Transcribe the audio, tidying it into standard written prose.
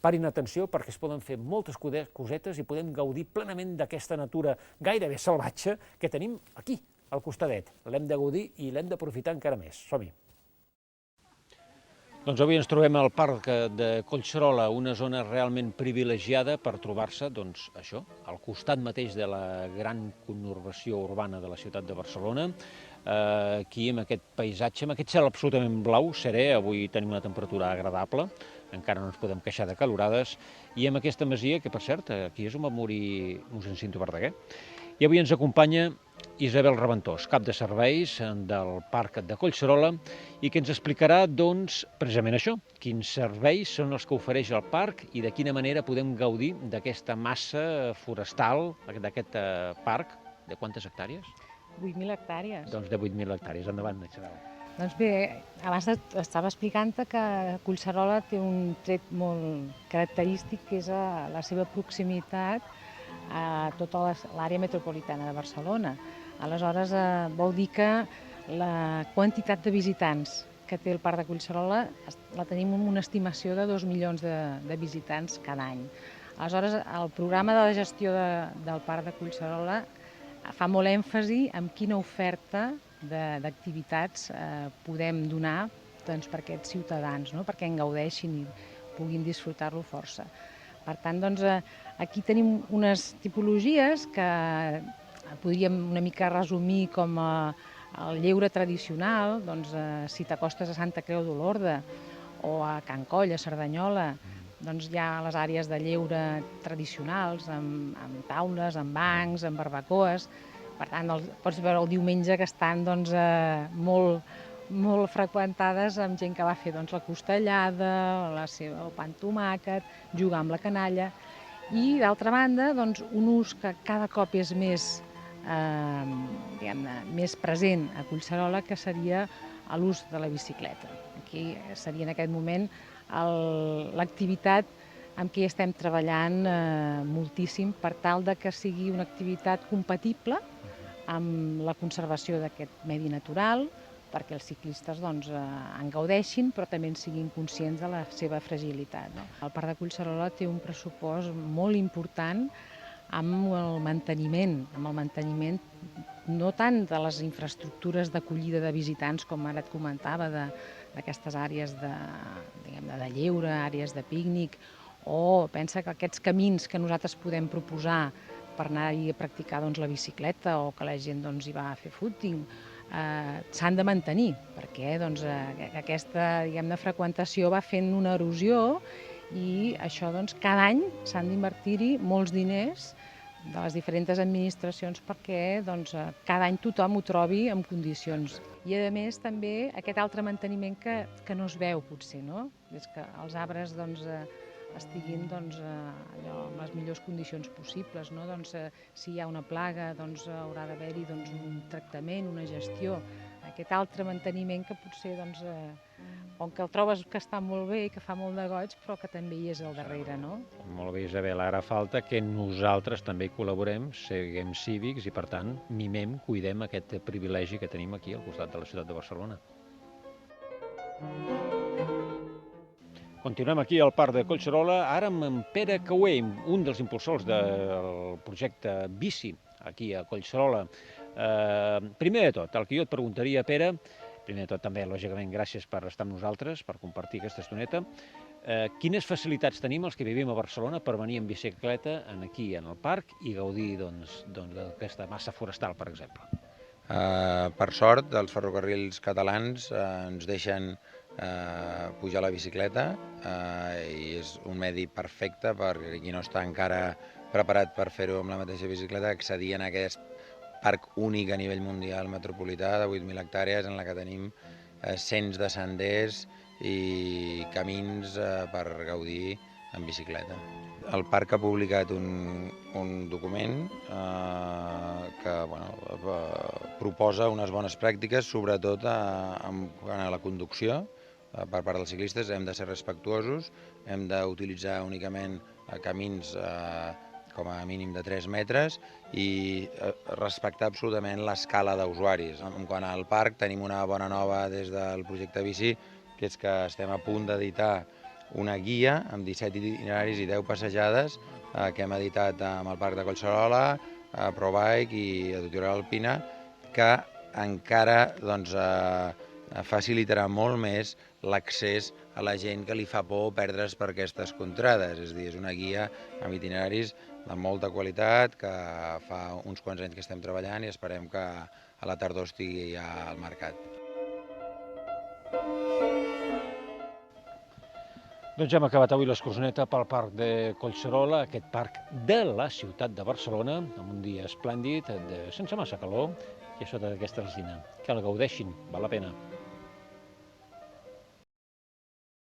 parin atenció perquè es poden fer moltes cosetes i podem gaudir plenament d'aquesta natura gairebé salvatge que tenim aquí, al costadet. L'hem de gaudir i l'hem d'aprofitar encara més. Som-hi! Doncs avui ens trobem al Parc de Collserola, una zona realment privilegiada per trobar-se, doncs, això, al costat mateix de la gran conurbació urbana de la ciutat de Barcelona, aquí amb aquest paisatge, amb aquest cel absolutament blau, serè, avui tenim una temperatura agradable, encara no ens podem queixar de calorades, i amb aquesta masia, que per cert, aquí és on va morir mossèn Cinto Verdaguer. I avui ens acompanya Isabel Raventós, cap de serveis del Parc de Collserola, i que ens explicarà, doncs, precisament això, quins serveis són els que ofereix el parc i de quina manera podem gaudir d'aquesta massa forestal, d'aquest parc. De quantes hectàrees? 8.000 hectàrees. Doncs de 8.000 hectàrees. Endavant, Isabel. Doncs bé, abans estava explicant-te que Collserola té un tret molt característic, que és la seva proximitat a tota l'àrea metropolitana de Barcelona. Aleshores, vol dir que la quantitat de visitants que té el Parc de Collserola la tenim amb una estimació de 2 milions de visitants cada any. Aleshores, el programa de la gestió del Parc de Collserola fa molt èmfasi en quina oferta d'activitats podem donar per aquests ciutadans, perquè en gaudeixin i puguin disfrutar-lo força. Per tant, aquí tenim unes tipologies que podríem una mica resumir com el lleure tradicional, si t'acostes a Santa Creu d'Olorda o a Can Coll, a Cerdanyola, hi ha les àrees de lleure tradicionals, amb taules, amb bancs, amb barbacoes. Per tant, pots veure el diumenge que estan molt freqüentades amb gent que va fer la costellada, el pa amb tomàquet, jugar amb la canalla. I, d'altra banda, un ús que cada cop és més present a Collserola, que seria l'ús de la bicicleta. Aquí seria en aquest moment l'activitat amb què estem treballant moltíssim per tal que sigui una activitat compatible amb la conservació d'aquest medi natural, perquè els ciclistes en gaudeixin, però també en siguin conscients de la seva fragilitat. El Parc de Collserola té un pressupost molt important amb el manteniment no tant de les infraestructures d'acollida de visitants, com ara et comentava, d'aquestes àrees de lleure, àrees de pícnic, o pensa que aquests camins que nosaltres podem proposar per anar-hi a practicar la bicicleta o que la gent hi va a fer fúting, s'han de mantenir, perquè aquesta freqüentació va fent una erosió i això cada any s'han d'invertir-hi molts diners de les diferents administracions perquè cada any tothom ho trobi en condicions. I a més també aquest altre manteniment que no es veu potser, és que els arbres estiguin amb les millors condicions possibles. Si hi ha una plaga haurà d'haver-hi un tractament, una gestió, aquest altre manteniment que potser com que el trobes que està molt bé i que fa molt de goig, però que també hi és al darrere, no? Molt bé, Isabel, ara falta que nosaltres també hi col·laborem, siguem cívics i, per tant, mimem, cuidem aquest privilegi que tenim aquí al costat de la ciutat de Barcelona. Continuem aquí al Parc de Collserola, ara amb en Pere Caué, un dels impulsors del projecte Bici, aquí a Collserola. Primer de tot, el que jo et preguntaria, Pere, primer de tot també, lògicament, gràcies per estar amb nosaltres, per compartir aquesta estoneta. Quines facilitats tenim els que vivim a Barcelona per venir en bicicleta aquí, en el parc, i gaudir d'aquesta massa forestal, per exemple? Per sort, els ferrocarrils catalans ens deixen pujar a la bicicleta i és un medi perfecte per qui no està encara preparat per fer-ho amb la mateixa bicicleta, accedir en aquest parc únic a nivell mundial metropolità de 8.000 hectàrees en la que tenim cents de senders i camins per gaudir en bicicleta. El parc ha publicat un document que proposa unes bones pràctiques, sobretot en la conducció. Per part dels ciclistes hem de ser respectuosos, hem d'utilitzar únicament camins com a mínim de 3 metres i respectar absolutament l'escala d'usuaris. Quant al parc, tenim una bona nova des del projecte Bici, que és que estem a punt d'editar una guia amb 17 itineraris i 10 passejades que hem editat amb el Parc de Collserola, a ProBike i a Tutorial Alpina, que encara facilitarà molt més l'accés a la gent que li fa por perdre's per aquestes contrades. És a dir, és una guia amb itineraris de molta qualitat que fa uns quants anys que estem treballant i esperem que a la tardor estigui ja al mercat. Doncs hem acabat avui l'excursioneta pel Parc de Collserola, aquest parc de la ciutat de Barcelona, amb un dia esplèndid, sense massa calor, i a sota d'aquesta resina. Que el gaudeixin, val la pena.